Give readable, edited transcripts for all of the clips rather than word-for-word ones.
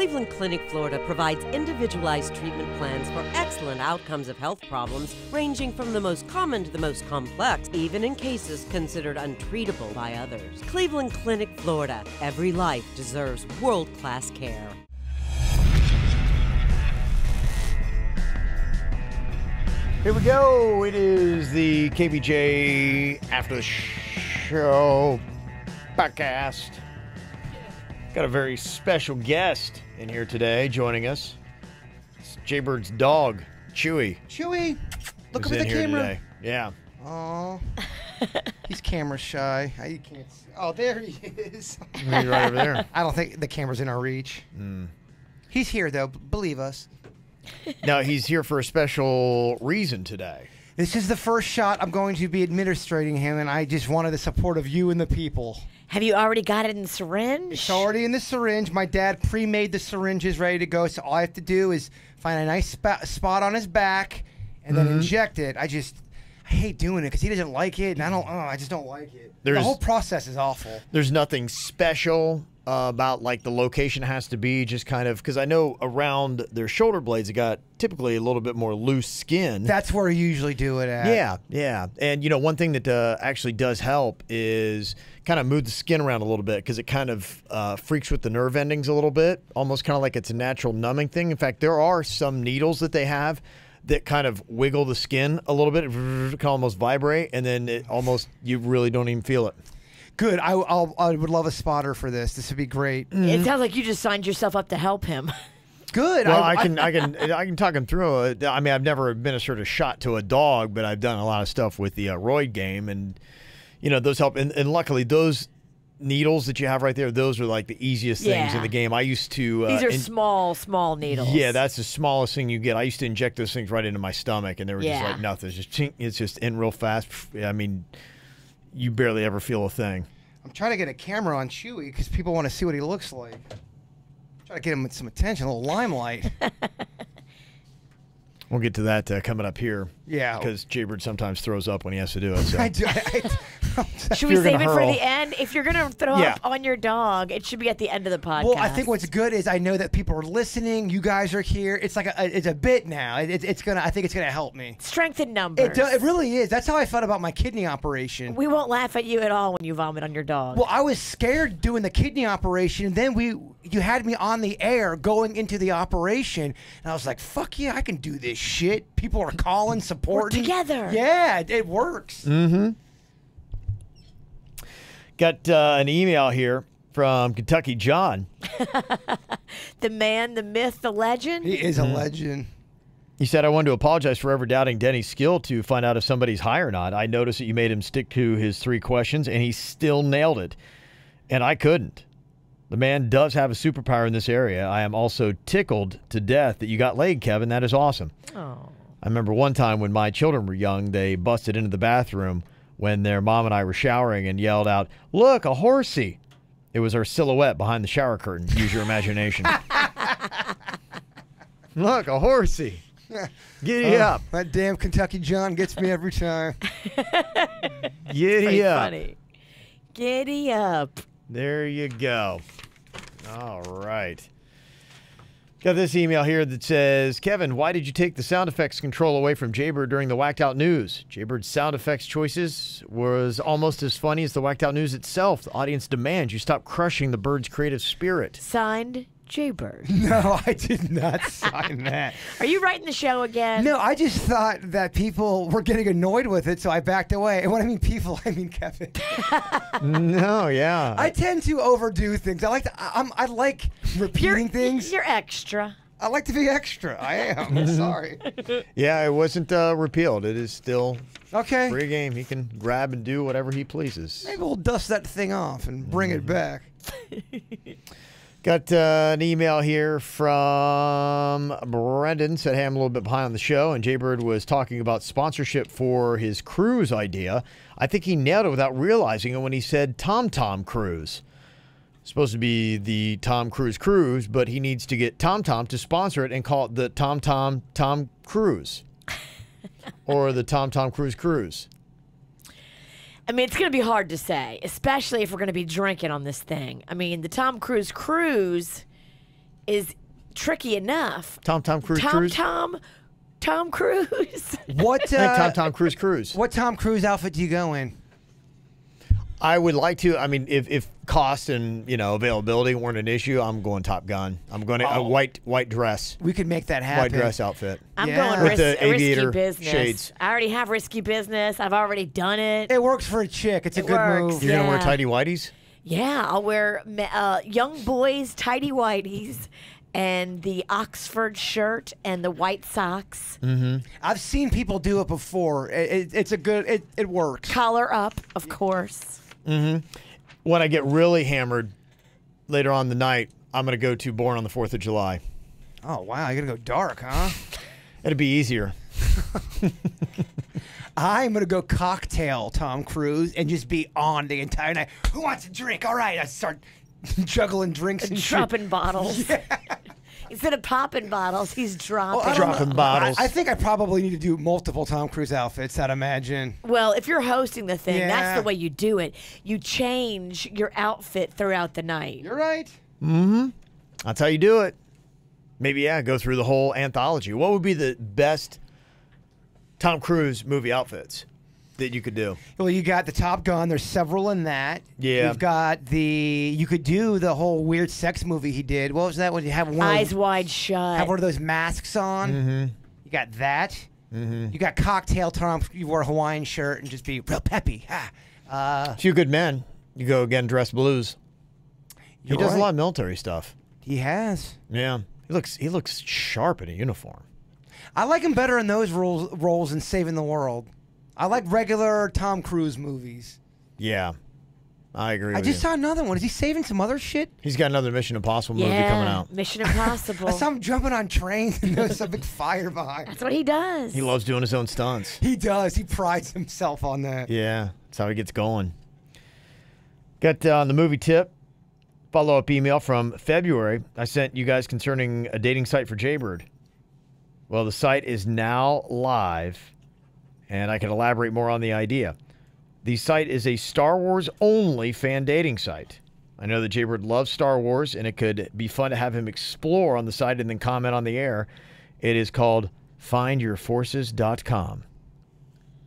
Cleveland Clinic, Florida provides individualized treatment plans for excellent outcomes of health problems ranging from the most common to the most complex, even in cases considered untreatable by others. Cleveland Clinic, Florida. Every life deserves world-class care. Here we go. It is the KVJ After the Show Podcast. Got a very special guest in here today joining us. It's Jaybird's dog, Chewy. Chewy, look up Who's at the in here camera. today. Yeah. Oh, he's camera shy. You can't see. Oh, there he is. He's right over there. I don't think the camera's in our reach. He's here, though. Believe us. Now, he's here for a special reason today. This is the first shot I'm going to be administrating him, and I just wanted the support of you and the people. Have you already got it in the syringe? It's already in the syringe. My dad pre-made the syringes ready to go, so all I have to do is find a nice spot on his back and then inject it. I hate doing it because he doesn't like it, and I just don't like it. The whole process is awful. There's nothing special about like the location has to be, just kind of, because I know around their shoulder blades it got typically a little bit more loose skin. That's where you usually do it at. Yeah. And you know, one thing that actually does help is kind of move the skin around a little bit, because it kind of freaks with the nerve endings a little bit, almost kind of like it's a natural numbing thing. In fact, there are some needles that they have that kind of wiggle the skin a little bit. It can almost vibrate, and then you really don't even feel it. Good. I would love a spotter for this. This would be great. It sounds like you just signed yourself up to help him. Good. Well, I can talk him through it. I mean, I've never administered a shot to a dog, but I've done a lot of stuff with the roid game, and you know, those help. And luckily, those needles that you have right there, those are like the easiest things in the game. I used to these are small needles. Yeah, that's the smallest thing you get. I used to inject those things right into my stomach, and they were just like nothing. It's just in real fast. I mean, you barely ever feel a thing. I'm trying to get a camera on Chewy because people want to see what he looks like. Try to get him some attention, a little limelight. We'll get to that coming up here. Yeah. Because Jaybird sometimes throws up when he has to do it. So. I do. Should we save it for the end? If you're going to throw up on your dog, it should be at the end of the podcast. Well, I think what's good is I know that people are listening. You guys are here. It's like it's a bit now. I think it's gonna help me. Strength in numbers. It really is. That's how I felt about my kidney operation. We won't laugh at you at all when you vomit on your dog. Well, I was scared doing the kidney operation. And then you had me on the air going into the operation, and I was like, "Fuck yeah, I can do this shit." People are calling, supporting. We're together. Yeah, it works. Got an email here from Kentucky John. The man, the myth, the legend. He is a legend. He said, I wanted to apologize for ever doubting Denny's skill to find out if somebody's high or not. I noticed that you made him stick to his 3 questions, and he still nailed it. And I couldn't. The man does have a superpower in this area. I am also tickled to death that you got laid, Kevin. That is awesome. Oh. I remember one time when my children were young, they busted into the bathroom when their mom and I were showering and yelled out, "Look, a horsey." It was our silhouette behind the shower curtain. Use your imagination. Look, a horsey. Giddy up. That damn Kentucky John gets me every time. Giddy up. Funny. Giddy up. There you go. All right. Got this email here that says, Kevin, why did you take the sound effects control away from Jaybird during the Whacked Out News? Jaybird's sound effects choices was almost as funny as the Whacked Out News itself. The audience demands you stop crushing the bird's creative spirit. Signed, Jaybird. No, I did not sign that. Are you writing the show again? No, I just thought that people were getting annoyed with it, so I backed away. And when I mean people, I mean Kevin. No, yeah. I tend to overdo things. I like repeating things. You're extra. I like to be extra. I am. I'm sorry. Yeah, it wasn't repealed. It is still okay. Free game. He can grab and do whatever he pleases. Maybe we'll dust that thing off and bring it back. Got an email here from Brendan. Said, hey, I'm a little bit behind on the show, and Jaybird was talking about sponsorship for his cruise idea. I think he nailed it without realizing it when he said Tom Cruise. Supposed to be the Tom Cruise cruise, but he needs to get Tom to sponsor it and call it the Tom Cruise. Or the Tom Cruise cruise. I mean, it's going to be hard to say, especially if we're going to be drinking on this thing. I mean, the Tom Cruise cruise is tricky enough. Tom Cruise Cruise? Tom Cruise. What? Tom Cruise Cruise. What Tom Cruise outfit do you go in? I would like to. I mean, if cost and availability weren't an issue, I'm going Top Gun. I'm going to a white dress. We could make that happen. White dress outfit. I'm going with the aviator risky business. Shades. I already have risky business. I've already done it. It works for a chick. It's a good works. move. You're gonna wear tighty whities? Yeah, I'll wear young boys tighty whities and the Oxford shirt and the white socks. Mm-hmm. I've seen people do it before. It's a good. It works. Collar up, of course. Mm-hmm. When I get really hammered later on the night, I'm going to go to Born on the 4th of July. Oh, wow. You're going to go dark, huh? It'll be easier. I'm going to go cocktail Tom Cruise and just be on the entire night. Who wants a drink? All right. I start juggling drinks and dropping bottles. Yeah. Instead of popping bottles, he's dropping. Dropping bottles. I think I probably need to do multiple Tom Cruise outfits, I'd imagine. Well, if you're hosting the thing, that's the way you do it. You change your outfit throughout the night. You're right. Mm-hmm. That's how you do it. Maybe, go through the whole anthology. What would be the best Tom Cruise movie outfits that you could do? Well, you got the Top Gun. There's several in that. Yeah. You've got you could do the whole weird sex movie he did. What was that? When you have one Eyes Wide Shut. Have one of those masks on. Mm-hmm. You got that. Mm-hmm. You got cocktail Tom. You wear a Hawaiian shirt and just be real peppy. Few Good Men. You go again, dress blues. He does a lot of military stuff. He has. Yeah. He looks sharp in a uniform. I like him better in those roles than Saving the World. I like regular Tom Cruise movies. Yeah, I agree. I just saw another one. Is he saving some other shit? He's got another Mission Impossible movie coming out. Mission Impossible. I saw him jumping on trains and there's a big fire behind. That's what he does. He loves doing his own stunts. He does. He prides himself on that. Yeah, that's how he gets going. Got on the movie tip. Follow-up email from February. I sent you guys concerning a dating site for Jaybird. Well, the site is now live, and I can elaborate more on the idea. The site is a Star Wars-only fan dating site. I know that Jaybird loves Star Wars, and it could be fun to have him explore on the site and then comment on the air. It is called findyourforces.com.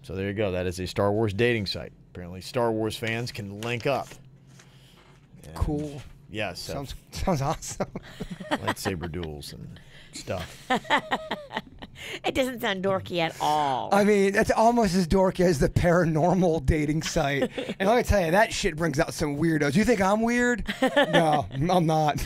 So there you go. That is a Star Wars dating site. Apparently, Star Wars fans can link up. And cool. Yes. Sounds awesome. Lightsaber duels and stuff. It doesn't sound dorky at all. I mean, that's almost as dorky as the paranormal dating site. And let me tell you, that shit brings out some weirdos. You think I'm weird? No, I'm not.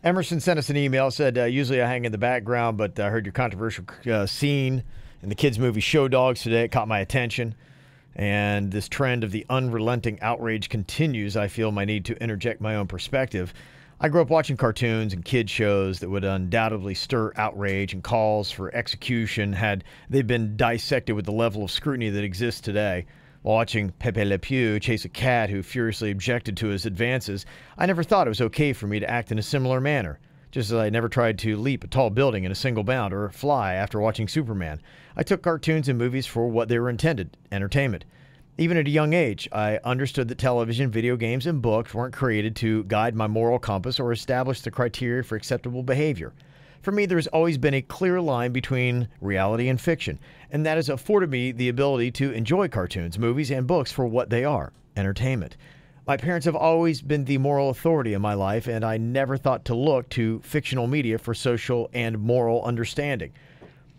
Emerson sent us an email, said, usually I hang in the background, but I heard your controversial scene in the kids' movie Show Dogs today. It caught my attention. And this trend of the unrelenting outrage continues. I feel my need to interject my own perspective. I grew up watching cartoons and kid shows that would undoubtedly stir outrage and calls for execution had they been dissected with the level of scrutiny that exists today. While watching Pepe Le Pew chase a cat who furiously objected to his advances, I never thought it was okay for me to act in a similar manner. Just as I never tried to leap a tall building in a single bound or fly after watching Superman. I took cartoons and movies for what they were intended, entertainment. Even at a young age, I understood that television, video games, and books weren't created to guide my moral compass or establish the criteria for acceptable behavior. For me, there's always been a clear line between reality and fiction, and that has afforded me the ability to enjoy cartoons, movies, and books for what they are, entertainment. My parents have always been the moral authority in my life, and I never thought to look to fictional media for social and moral understanding.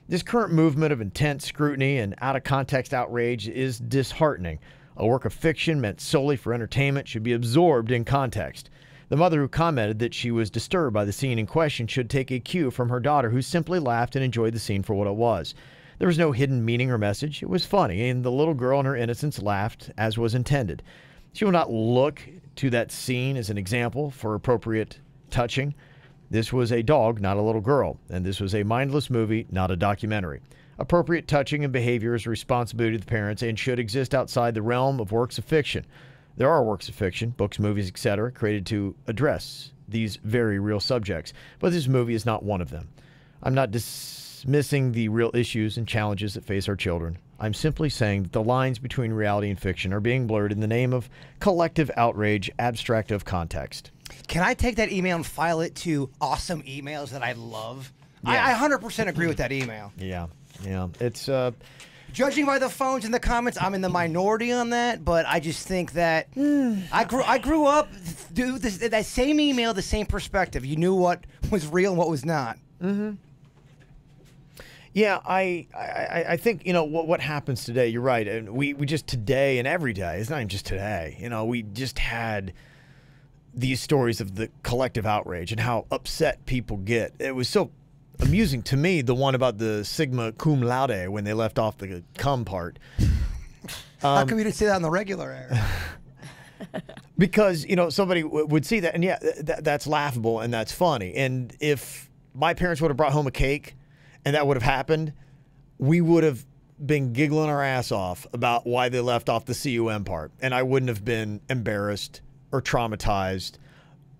This current movement of intense scrutiny and out-of-context outrage is disheartening. A work of fiction meant solely for entertainment should be absorbed in context. The mother who commented that she was disturbed by the scene in question should take a cue from her daughter, who simply laughed and enjoyed the scene for what it was. There was no hidden meaning or message. It was funny, and the little girl in her innocence laughed as was intended. She will not look to that scene as an example for appropriate touching. This was a dog, not a little girl, and this was a mindless movie, not a documentary. Appropriate touching and behavior is a responsibility of the parents and should exist outside the realm of works of fiction. There are works of fiction, books, movies, etc., created to address these very real subjects, but this movie is not one of them. I'm not dismissing the real issues and challenges that face our children. I'm simply saying that the lines between reality and fiction are being blurred in the name of collective outrage, abstract of context. Can I take that email and file it to awesome emails that I love? Yeah. I 100% agree with that email. Yeah. It's Judging by the phones and the comments, I'm in the minority on that, but I just think that I grew up that same email, the same perspective. You knew what was real and what was not. Mm-hmm. Yeah, I think, what happens today, you're right. And we just today and every day, it's not even just today, we just had these stories of the collective outrage and how upset people get. It was so amusing to me, the one about the sigma cum laude when they left off the cum part. How come you didn't say that on the regular air? Because, somebody would see that, and yeah, that's laughable and that's funny. And if my parents would have brought home a cake and that would have happened, we would have been giggling our ass off about why they left off the cum part. And I wouldn't have been embarrassed or traumatized.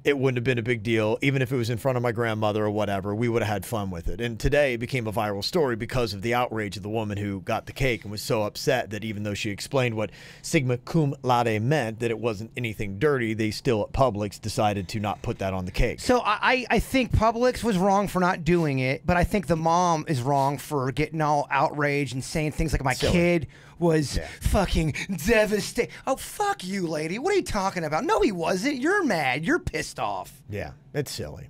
It wouldn't have been a big deal. Even if it was in front of my grandmother or whatever, we would have had fun with it. And today it became a viral story because of the outrage of the woman who got the cake and was so upset that even though she explained what sigma cum laude meant, that it wasn't anything dirty, they still at Publix decided to not put that on the cake. So I think Publix was wrong for not doing it, but I think the mom is wrong for getting all outraged and saying things like my kid was fucking devastated. Oh, fuck you, lady. What are you talking about? No, he wasn't. You're mad. You're pissed off. Yeah, it's silly.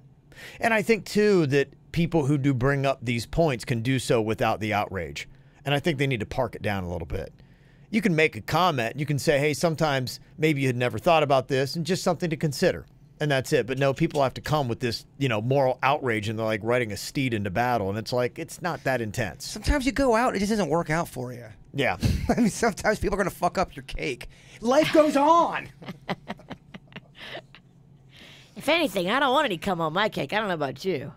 And I think, too, that people who do bring up these points can do so without the outrage. And I think they need to park it down a little bit. You can make a comment. You can say, hey, sometimes maybe you had never thought about this and just something to consider. And that's it. But no, people have to come with this, moral outrage and they're like riding a steed into battle. And it's like, it's not that intense. Sometimes you go out, it just doesn't work out for you. Yeah. I mean, sometimes people are going to fuck up your cake. Life goes on. If anything, I don't want any cum on my cake. I don't know about you.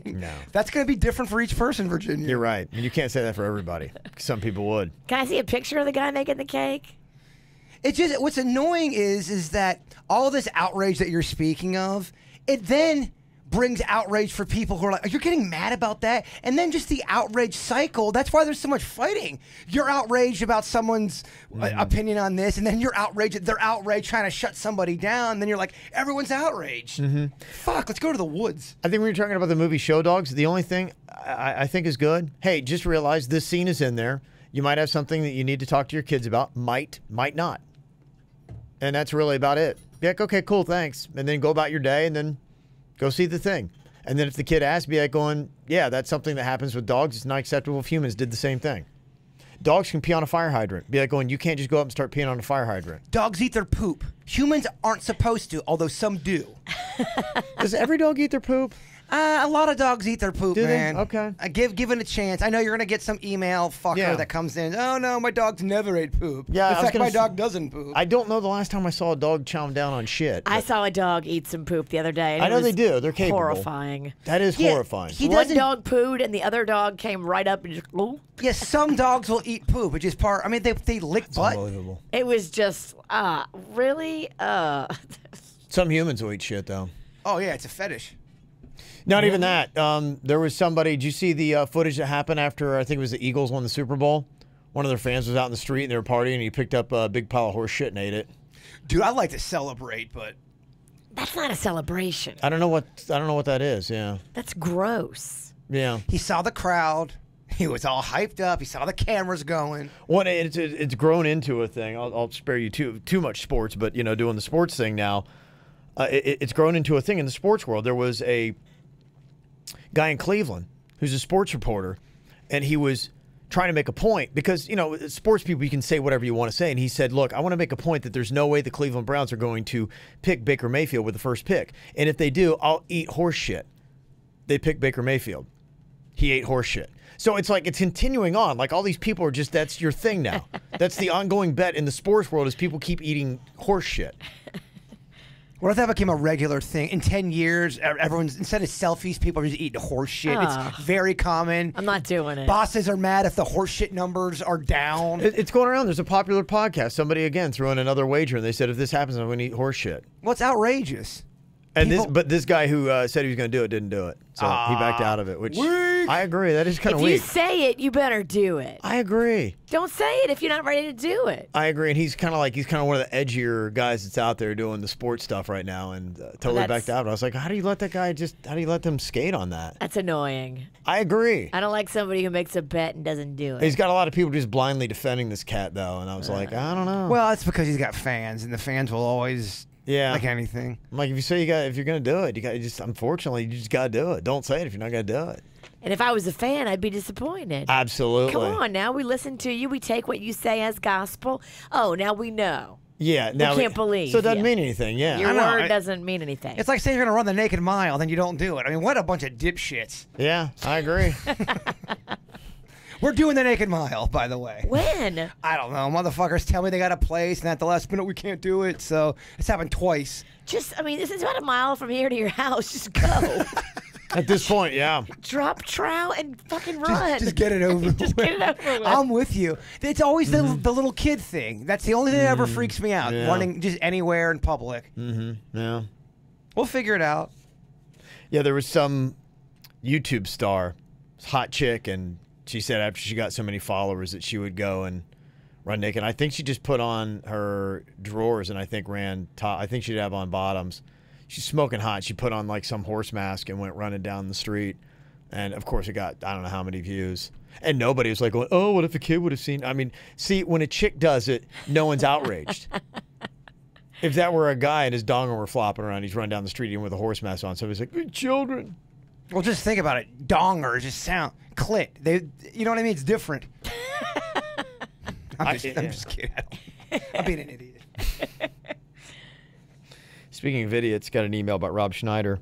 No. That's going to be different for each person, Virginia. You're right. And you can't say that for everybody. Some people would. Can I see a picture of the guy making the cake? It's just, what's annoying is that all this outrage that you're speaking of, it then brings outrage for people who are like, you're getting mad about that? And then just the outrage cycle, that's why there's so much fighting. You're outraged about someone's opinion on this, and then you're outraged, they're outraged trying to shut somebody down, and then you're like, everyone's outraged. Fuck, let's go to the woods. I think when you're talking about the movie Show Dogs, the only thing I think is good, hey, just realize this scene is in there. You might have something that you need to talk to your kids about, might not. And that's really about it. Be like, okay, cool, thanks. And then go about your day and then go see the thing. And then if the kid asks, be like going, yeah, that's something that happens with dogs. It's not acceptable if humans did the same thing. Dogs can pee on a fire hydrant. Be like going, you can't just go up and start peeing on a fire hydrant. Dogs eat their poop. Humans aren't supposed to, although some do. Does every dog eat their poop? A lot of dogs eat their poop, Do man. they? Okay. Give it a chance. I know you're going to get some email fucker that comes in. Oh, no, my dog's never ate poop. Yeah, in fact, my dog doesn't poop. I don't know the last time I saw a dog chowing down on shit. I saw a dog eat some poop the other day. And I know they do. They're capable. Horrifying. That is horrifying. One dog pooed and the other dog came right up and just... Yes, some dogs will eat poop, which is part... I mean, they lick butt. Unbelievable. It was just... really? Some humans will eat shit, though. Oh, yeah, it's a fetish. Not even that. There was somebody. Did you see the footage that happened after, I think it was the Eagles won the Super Bowl? One of their fans was out in the street and they were partying and he picked up a big pile of horse shit and ate it. Dude, I like to celebrate, but... That's not a celebration. I don't know what that is, yeah. That's gross. Yeah. He saw the crowd. He was all hyped up. He saw the cameras going. Well, it's grown into a thing. I'll spare you too much sports, but, doing the sports thing now, it's grown into a thing in the sports world. There was a guy in Cleveland who's a sports reporter, and he was trying to make a point because, sports people, you can say whatever you want to say. And he said, look, I want to make a point that there's no way the Cleveland Browns are going to pick Baker Mayfield with the first pick. And if they do, I'll eat horse shit. They picked Baker Mayfield. He ate horse shit. So it's like it's continuing on. Like all these people are just, that's your thing now. That's the ongoing bet in the sports world is people keep eating horse shit. What if that became a regular thing? In 10 years, everyone's, instead of selfies, people are just eating horse shit. It's very common. I'm not doing it. Bosses are mad if the horse shit numbers are down. It's going around. There's a popular podcast. Somebody, again, threw in another wager, and they said, if this happens, I'm going to eat horse shit. What's outrageous? And this guy who said he was going to do it didn't do it. So he backed out of it, which I agree. That is kind of If you weak. say it, you better do it. I agree. Don't say it if you're not ready to do it. I agree, and he's kind of one of the edgier guys that's out there doing the sports stuff right now, and totally backed out. I was like, how do you let them skate on that? That's annoying. I agree. I don't like somebody who makes a bet and doesn't do it. He's got a lot of people just blindly defending this cat, though, and I was like, I don't know. Well, that's because he's got fans, and the fans will always like anything. I'm like, if you're gonna do it, unfortunately, you just gotta do it. Don't say it if you're not gonna do it. And if I was a fan, I'd be disappointed. Absolutely. Come on, now we listen to you. We take what you say as gospel. Oh, now we know. Yeah, now we can't believe. So it doesn't you. mean anything. Yeah, Your word doesn't mean anything. It's like saying you're going to run the naked mile, then you don't do it. I mean, what a bunch of dipshits. Yeah, I agree. We're doing the naked mile, by the way. When? I don't know. Motherfuckers tell me they got a place, and at the last minute we can't do it. So it's happened twice. This is about a mile from here to your house. Just go. At this point, yeah. Drop trout and fucking run. Just get it over with. Just get it over with. I'm with you. It's always the little kid thing. That's the only thing that ever freaks me out. Yeah. Running just anywhere in public. Yeah. We'll figure it out. Yeah, there was some YouTube star, hot chick, and she said after she got so many followers that she would go and run naked. I think she just put on her drawers and I think ran top. I think she'd have on bottoms. She's smoking hot. She put on like some horse mask and went running down the street. And of course it got, I don't know how many views. And nobody was like, going, oh, what if a kid would have seen? I mean, see, when a chick does it, no one's outraged. If that were a guy and his dong were flopping around, he's running down the street even with a horse mask on. Somebody's like, good children. Well, just think about it. Dongers just sound clit. You know what I mean? It's different. I'm just kidding. I'm being an idiot. Speaking of idiots, got an email about Rob Schneider.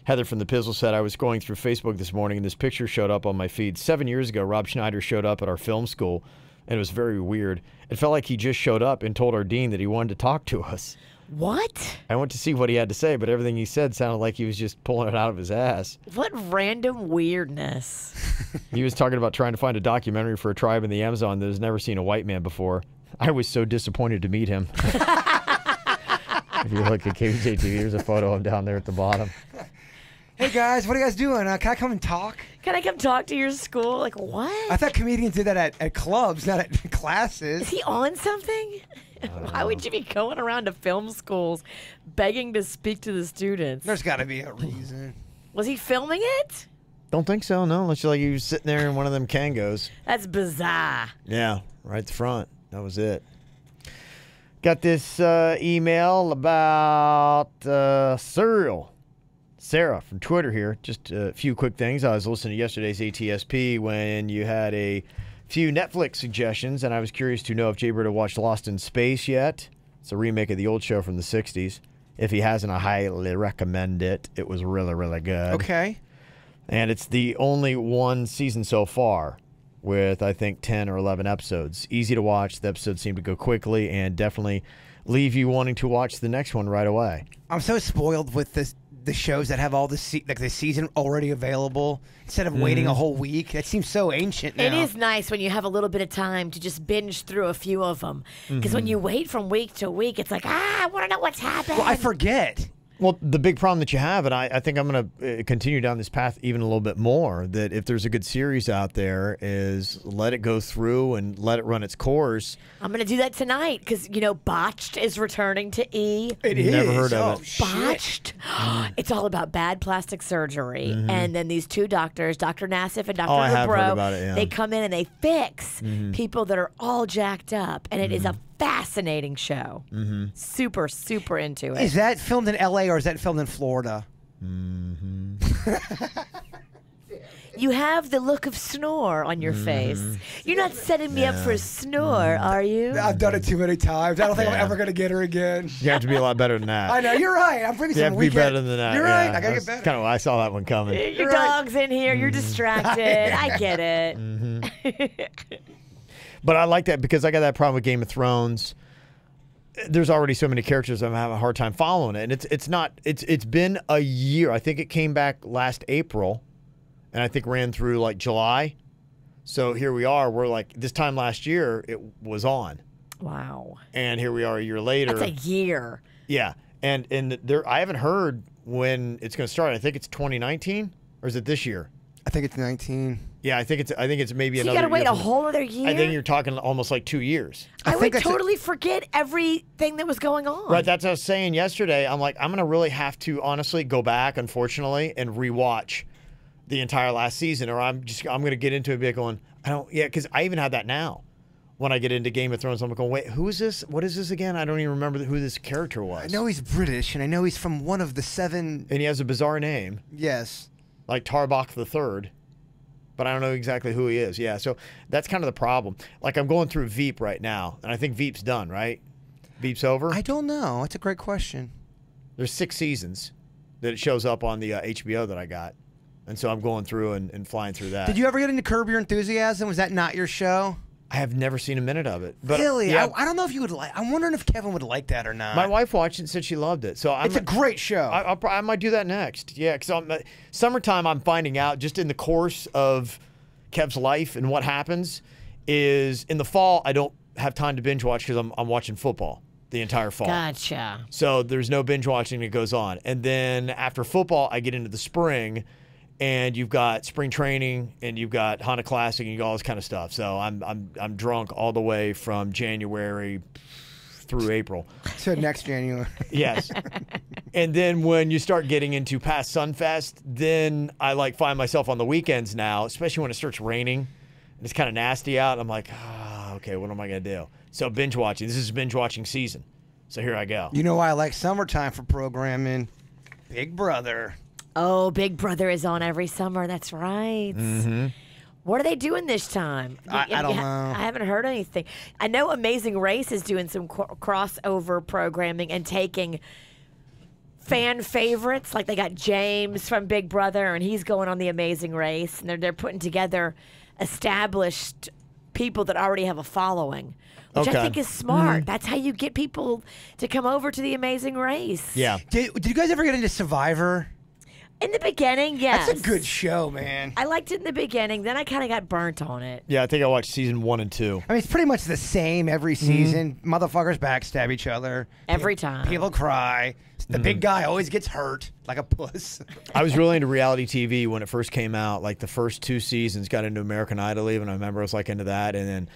Heather from the Pizzle said, I was going through Facebook this morning and this picture showed up on my feed. 7 years ago, Rob Schneider showed up at our film school, and it was very weird. It felt like he just showed up and told our dean that he wanted to talk to us. What? I went to see what he had to say, but everything he said sounded like he was just pulling it out of his ass. What random weirdness. He was talking about trying to find a documentary for a tribe in the Amazon that has never seen a white man before. I was so disappointed to meet him. If you look at KVJ TV, there's a photo of him down there at the bottom. Hey guys, what are you guys doing? Can I come and talk? Can I come talk to your school? Like, what? I thought comedians did that at clubs, not at classes. Is he on something? Why would you be going around to film schools begging to speak to the students? There's got to be a reason. Was he filming it? Don't think so, no. Unless you're like you were sitting there in one of them Kangos. That's bizarre. Yeah, right at the front. That was it. Got this email about cereal. Sarah from Twitter here. Just a few quick things. I was listening to yesterday's ATSP when you had a few Netflix suggestions, and I was curious to know if Jaybird had watched Lost in Space yet. It's a remake of the old show from the 60s. If he hasn't, I highly recommend it. It was really, really good. Okay. And it's the only one season so far with, I think, 10 or 11 episodes. Easy to watch. The episodes seem to go quickly and definitely leave you wanting to watch the next one right away. I'm so spoiled with the shows that have all the season already available instead of waiting a whole week. That seems so ancient now. It is nice when you have a little bit of time to just binge through a few of them. Because when you wait from week to week, it's like, I want to know what's happening. Well, I forget. Well, the big problem that you have, and I think I'm going to continue down this path even a little bit more, that if there's a good series out there, is let it go through and let it run its course. I'm going to do that tonight because, Botched is returning to E. It is. Never heard of it. Botched? It's all about bad plastic surgery. And then these two doctors, Dr. Nassif and Dr. I have heard Lebrow, about it, yeah. they come in and they fix people that are all jacked up. And it is a fascinating show. Super, super into it. Is that filmed in L.A. or is that filmed in Florida? You have the look of snore on your face. You're not setting me up for a snore, are you? I've done it too many times. I don't think I'm ever going to get her again. You have to be a lot better than that. I know. You're right. I'm bringing You some have to be weekend. better than that. You're right. Yeah, I got to get better. Kind of, I saw that one coming. Your You're right. dog's in here. You're distracted. I get it. But I like that because I got that problem with Game of Thrones. There's already so many characters I'm having a hard time following it. And it's been a year. I think it came back last April and I think ran through like July. So here we are. We're like this time last year it was on. Wow. And here we are a year later. That's a year. Yeah. And there I haven't heard when it's going to start. I think it's 2019 or is it this year? I think it's 19. Yeah, I think it's maybe So you another. got to wait year a whole other year? I think you're talking almost like 2 years. I would think that's totally forget everything that was going on. Right, that's what I was saying yesterday. I'm like, I'm gonna really have to honestly go back, unfortunately, and rewatch the entire last season, or I'm gonna get into it and be going, because I even have that now. When I get into Game of Thrones, I'm going, wait, who is this? What is this again? I don't even remember who this character was. I know he's British, and I know he's from one of the 7. And he has a bizarre name. Yes. Like Tarbach III. But I don't know exactly who he is. Yeah, so that's kind of the problem. Like, I'm going through Veep right now, and I think Veep's done, right? Veep's over? I don't know. That's a great question. There's 6 seasons that it shows up on the HBO that I got. And so I'm going through and flying through that. Did you ever get into Curb Your Enthusiasm? Was that not your show? I have never seen a minute of it. But, Really? yeah, I don't know if you would like. I'm wondering if Kevin would like that or not. my wife watched it and said she loved it. So It's a great show. I might do that next. Yeah, because summertime, I'm finding out just in the course of Kev's life and what happens is in the fall, I don't have time to binge watch because I'm watching football the entire fall. Gotcha. So there's no binge watching that goes on. And then after football, I get into the spring, and you've got spring training, and you've got Honda Classic, and you got all this kind of stuff. So I'm drunk all the way from January through April. So next January. Yes. And then when you start getting into past Sunfest, then I find myself on the weekends now, especially when it starts raining and it's kind of nasty out. I'm like, okay, what am I going to do? So binge watching. This is binge watching season. So here I go. You know why I like summertime for programming? Big Brother. Oh, Big Brother is on every summer. That's right. Mm-hmm. What are they doing this time? I don't know. I haven't heard anything. I know Amazing Race is doing some crossover programming and taking fan favorites. Like they got James from Big Brother, and he's going on the Amazing Race, and they're putting together established people that already have a following, which Okay. I think is smart. That's how you get people to come over to the Amazing Race. Yeah. Did you guys ever get into Survivor? In the beginning, yes. That's a good show, man. I liked it in the beginning. Then I kind of got burnt on it. Yeah, I think I watched season 1 and 2. I mean, it's pretty much the same every season. Motherfuckers backstab each other. Every time. People cry. The big guy always gets hurt like a puss. I was really into reality TV when it first came out. Like the first 2 seasons, got into American Idol even. I remember I was into that. And then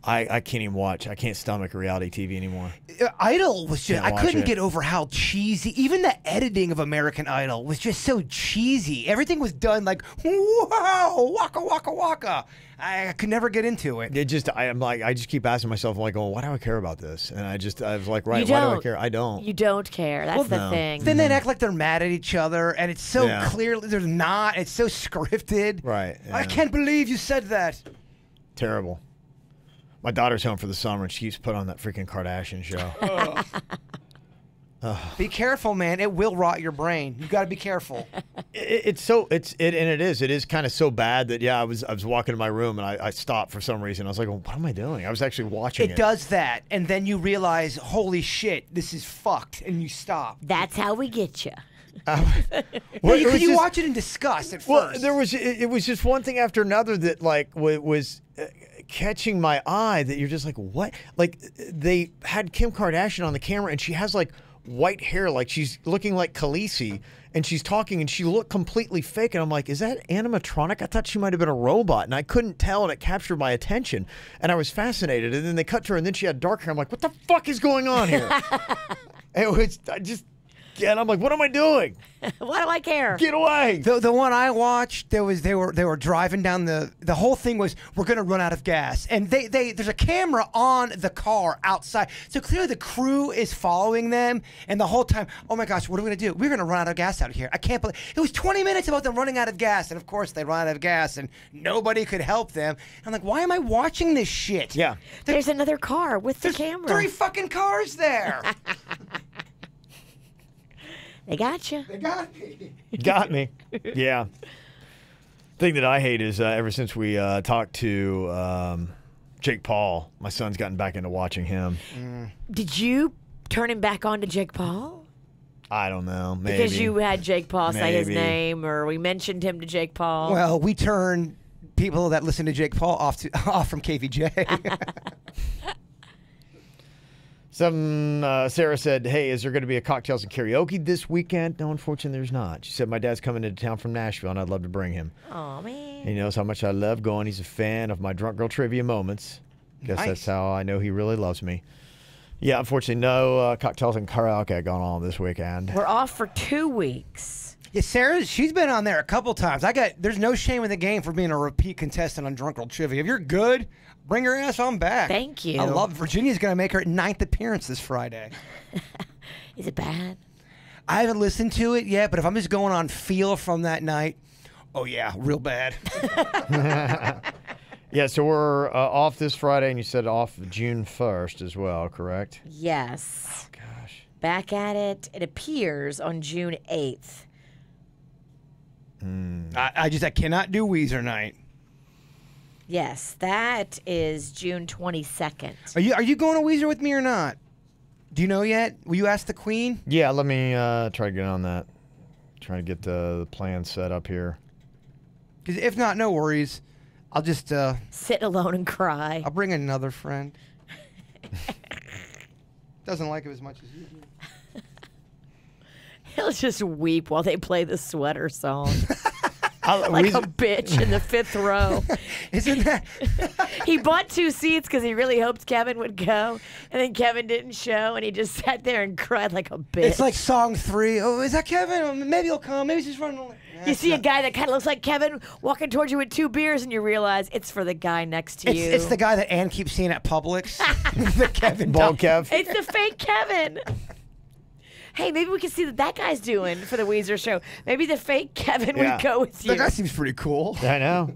I can't even watch. I can't stomach reality TV anymore. Idol was just, I Can't watch couldn't it. get over how cheesy, even the editing of American Idol was just so cheesy. Everything was done like, wow, waka, waka, waka. I could never get into it. It just, I just keep asking myself, I'm like, oh, why do I care about this? And I was like, right, You why do I don't. care? I don't. You don't care. That's the no. thing. Then they'd act like they're mad at each other, and it's so Yeah. clearly they're not. It's so scripted. Right. I yeah. can't believe you said that. Terrible. My daughter's home for the summer, and she keeps putting on that freaking Kardashian show. Be careful, man. It will rot your brain. You got to be careful. It is kind of so bad that I was walking in my room and I stopped for some reason. I was like, well, what am I doing? I was actually watching it. It does that, and then you realize, holy shit, this is fucked, and you stop. That's how we get you. Well, it was you just- watch it in disgust at Well, first. it was just one thing after another that was catching my eye. That you're just like, what? Like they had Kim Kardashian on the camera, and she has white hair, like she's looking like Khaleesi, and she's talking, and she looked completely fake. And I'm like, is that animatronic? I thought she might have been a robot, and I couldn't tell, and it captured my attention, and I was fascinated. And then they cut to her, and then she had dark hair. I'm like, what the fuck is going on here? And I'm like, what am I doing? Why do I care? Get away! The one I watched, they were driving down the whole thing was, we're gonna run out of gas, and there's a camera on the car outside, so clearly the crew is following them, and the whole time, oh my gosh, what are we gonna do? We're gonna run out of gas out here. I can't believe it was 20 minutes about them running out of gas, and of course they run out of gas, and nobody could help them. I'm like, why am I watching this shit? Yeah. There's another car with the There's camera. 3 fucking cars there. They got you. They got me. Got me. Yeah. Thing that I hate is ever since we talked to Jake Paul, my son's gotten back into watching him. Did you turn him back on to Jake Paul? I don't know. Maybe. Because you had Jake Paul say his Maybe. name, or we mentioned him to Jake Paul. Well, we turn people that listen to Jake Paul off from KVJ. Sarah said, hey, is there going to be a cocktails and karaoke this weekend? No, unfortunately, there's not. She said, my dad's coming into town from Nashville, and I'd love to bring him. Oh, man. He knows how much I love going. He's a fan of my Drunk Girl Trivia moments. Guess that's how I know he really loves me. Yeah, unfortunately, no cocktails and karaoke going on this weekend. We're off for 2 weeks. Yeah, Sarah, she's been on there a couple times. There's no shame in the game for being a repeat contestant on Drunk Girl Trivia. If you're good, bring your ass on back. Thank you. I love Virginia's going to make her 9th appearance this Friday. Is it bad? I haven't listened to it yet, but if I'm just going on feel from that night, oh yeah, real bad. Yeah, so we're off this Friday, and you said off June 1st as well, correct? Yes. Oh, gosh. Back at it. It appears on June 8th. I cannot do Weezer night. Yes, that is June 22nd. Are you going to Weezer with me or not? Do you know yet? Will you ask the Queen? Yeah, let me try to get on that. Trying to get the plan set up here. Because if not, no worries. I'll just sit alone and cry. I'll bring another friend. Doesn't like it as much as you do. He'll just weep while they play the sweater song. Like a bitch in the 5th row. Isn't that? He bought 2 seats because he really hoped Kevin would go, and then Kevin didn't show, and he just sat there and cried like a bitch. It's like song 3. Oh, is that Kevin? Oh, maybe he'll come. Maybe he's just running away. You see a guy that kind of looks like Kevin walking towards you with 2 beers, and you realize it's for the guy next to you. It's the guy that Ann keeps seeing at Publix. The Kevin. Bald Kev. It's the fake Kevin. Hey, maybe we can see what that guy's doing for the Weezer show. Maybe the fake Kevin would go with you. That guy seems pretty cool. I know.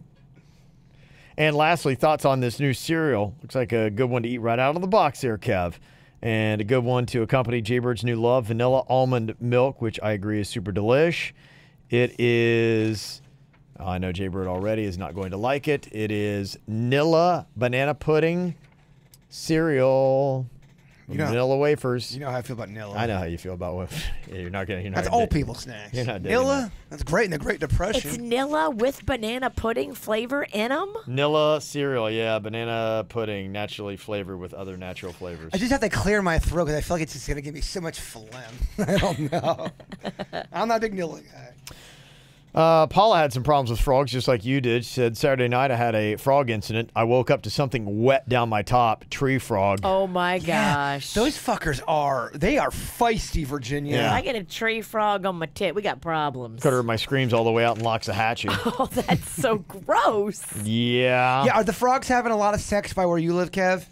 And lastly, thoughts on this new cereal. Looks like a good one to eat right out of the box there, Kev. And a good one to accompany Jaybird's new love, vanilla almond milk, which I agree is super delish. It is, I know Jaybird already is not going to like it. It is Nilla banana pudding cereal. Vanilla wafers. You know how I feel about Nilla. I know how you feel about wafers. Yeah, you're not gonna. That's old people snacks. You're not digging Nilla. that. That's great in the Great Depression. It's Nilla with banana pudding flavor in them. Nilla cereal, yeah, banana pudding, naturally flavored with other natural flavors. I just have to clear my throat because I feel like it's just gonna give me so much phlegm. I don't know. I'm not a big Nilla guy. Paula had some problems with frogs, just like you did. She said, Saturday night I had a frog incident. I woke up to something wet down my top. Tree frog. Oh, my gosh. Those fuckers are feisty, Virginia. Yeah. I get a tree frog on my tit. We got problems. Cut her my screams all the way out in Loxahatchee. Oh, that's so gross. Yeah. Yeah, are the frogs having a lot of sex by where you live, Kev?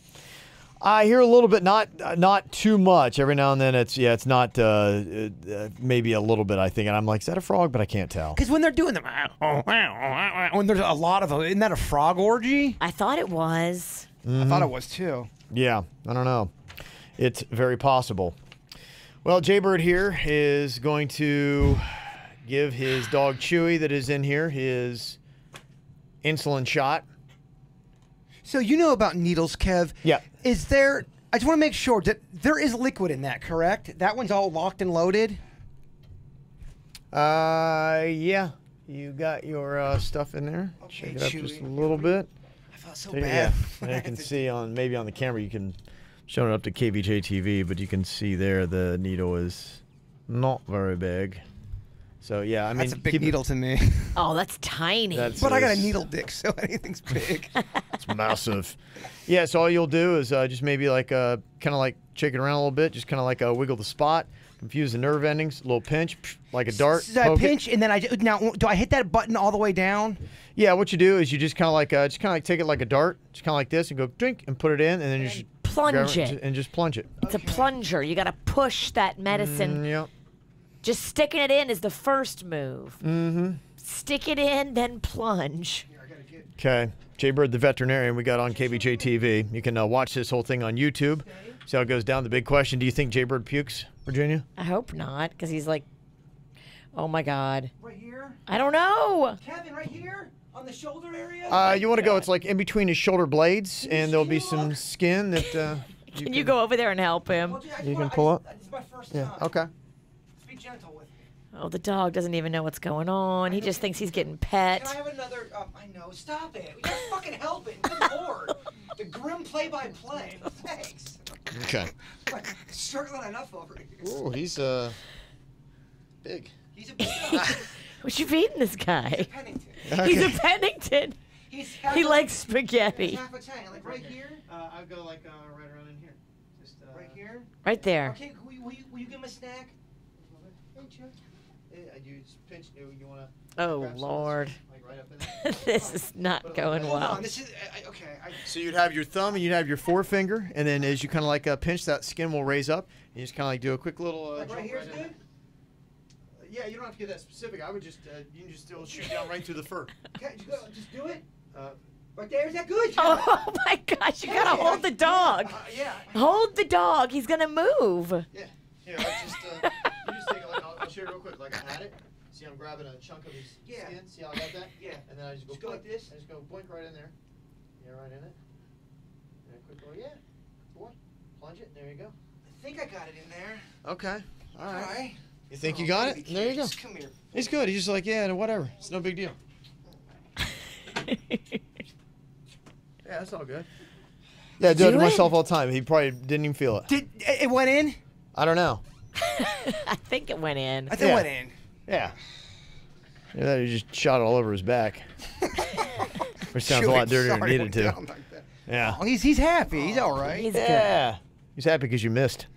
I hear a little bit, not too much. Every now and then it's not maybe a little bit, I think. And I'm like, is that a frog? But I can't tell. Because when they're doing them, when there's a lot of them, isn't that a frog orgy? I thought it was. I thought it was too. Yeah, I don't know. It's very possible. Well, Jaybird here is going to give his dog Chewy that is in here his insulin shot. So you know about needles, Kev? Yeah. Is there? I just want to make sure that there is liquid in that, correct? That one's all locked and loaded. Yeah. You got your stuff in there. Okay, Shake it up Chewy. just a little bit. I felt so There you bad. go. And you can see maybe on the camera you can show it up to KVJ TV, but you can see there the needle is not very big. So yeah, I mean That's a big needle to me. Oh, that's tiny. But I got a needle dick, so anything's big. It's massive. Yeah, so all you'll do is just maybe like kind of like shake it around a little bit, just kind of like wiggle the spot, confuse the nerve endings, a little pinch, like a dart. So I pinch, and then now do I hit that button all the way down? Yeah, what you do is you just kind of like take it like a dart, just kind of like this, and go drink and put it in, and then you just plunge grab it. and just plunge it. It's a plunger. You got to push that medicine. Yep. Just sticking it in is the first move. Mm-hmm. Stick it in, then plunge. Okay. Jaybird the veterinarian we got on KVJ TV. You can watch this whole thing on YouTube. See how it goes down. The big question, do you think Jaybird pukes, Virginia? I hope not, because he's like, oh, my God. Right here? I don't know. Kevin, right here? On the shoulder area? You want to go, it's like in between his shoulder blades, and there'll be some skin that Can you go over there and help him? You can pull up? It's my first Yeah, time. okay. Be gentle with me. Oh, the dog doesn't even know what's going on. He just thinks he's getting pet. Can I have another? I know. Stop it. We gotta fucking help it. Good lord. The grim play-by-play. Thanks. Okay. Struggling enough over here. Oh, he's big. He's a big guy. What you feeding this guy? Pennington. He's a Pennington. He likes spaghetti. Half Italian, like right here. I'll go like right around in here. Just Right here. Right there. Okay, will you give him a snack? Hey, Chuck. You just pinch. You want to? Oh, Lord. Like right up in there. This is not going Hold well. on, this is okay. So you'd have your thumb and you'd have your forefinger, and then as you kind of like pinch, that skin will raise up. And you just kind of like do a quick little. Like right jump here's in good. there. Yeah, you don't have to get that specific. I would just you can just still shoot down right through the fur. Okay, just do it. Right there, is that good? Chuck? Oh, my gosh. You got to hold the dog. Yeah. Hold the dog. He's going to move. Yeah. Here, I just you just take it. Like, I'll show you real quick. Like I had it. See, I'm grabbing a chunk of his skin. See how I got that? Yeah. And then I just go, Just go like this? I just go blink right in there. Yeah, right in it. And a quick little, yeah. Boy, plunge it. There you go. I think I got it in there. Okay. All right. All right. You think you got it? baby There you go. cakes, come here. He's good. He's just like, yeah, whatever. It's no big deal. Yeah, that's all good. Yeah, I do it to Do it? myself all the time. He probably didn't even feel it. Did it went in? I don't know. I think it went in. I think Yeah. it went in. Yeah. Yeah, he just shot it all over his back. Which sounds a lot dirtier than it Sorry, needed to. went down like that. Yeah. Oh, he's happy. He's all right. He's good. Yeah. He's happy because you missed.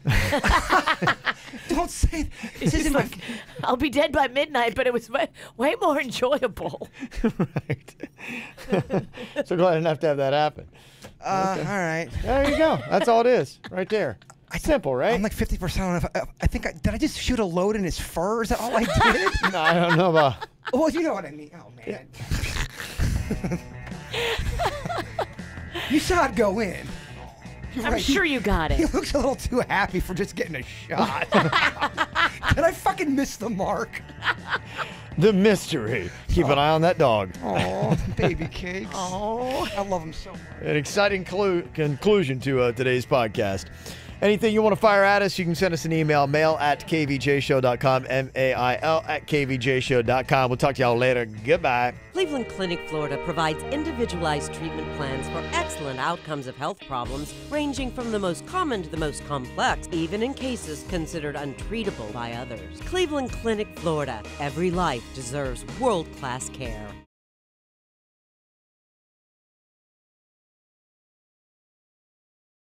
Don't say that. This isn't my. I'll be dead by midnight, but it was way more enjoyable. Right. So glad I didn't have to have that happen. All right. There you go. That's all it is. Right there. Simple, right? I'm like 50% on it. I think did I just shoot a load in his fur? Is that all I did? No, I don't know about. Well, you know what I mean. Oh man. You saw it go in. You're I'm right. sure you got He it. looks a little too happy for just getting a shot. Did I fucking miss the mark? The mystery. Keep an eye on that dog. Oh, baby cakes. Oh. I love him so much. An exciting conclusion to today's podcast. Anything you want to fire at us, you can send us an email, mail@kvjshow.com, mail@kvjshow.com. We'll talk to y'all later. Goodbye. Cleveland Clinic, Florida provides individualized treatment plans for excellent outcomes of health problems ranging from the most common to the most complex, even in cases considered untreatable by others. Cleveland Clinic, Florida. Every life deserves world-class care.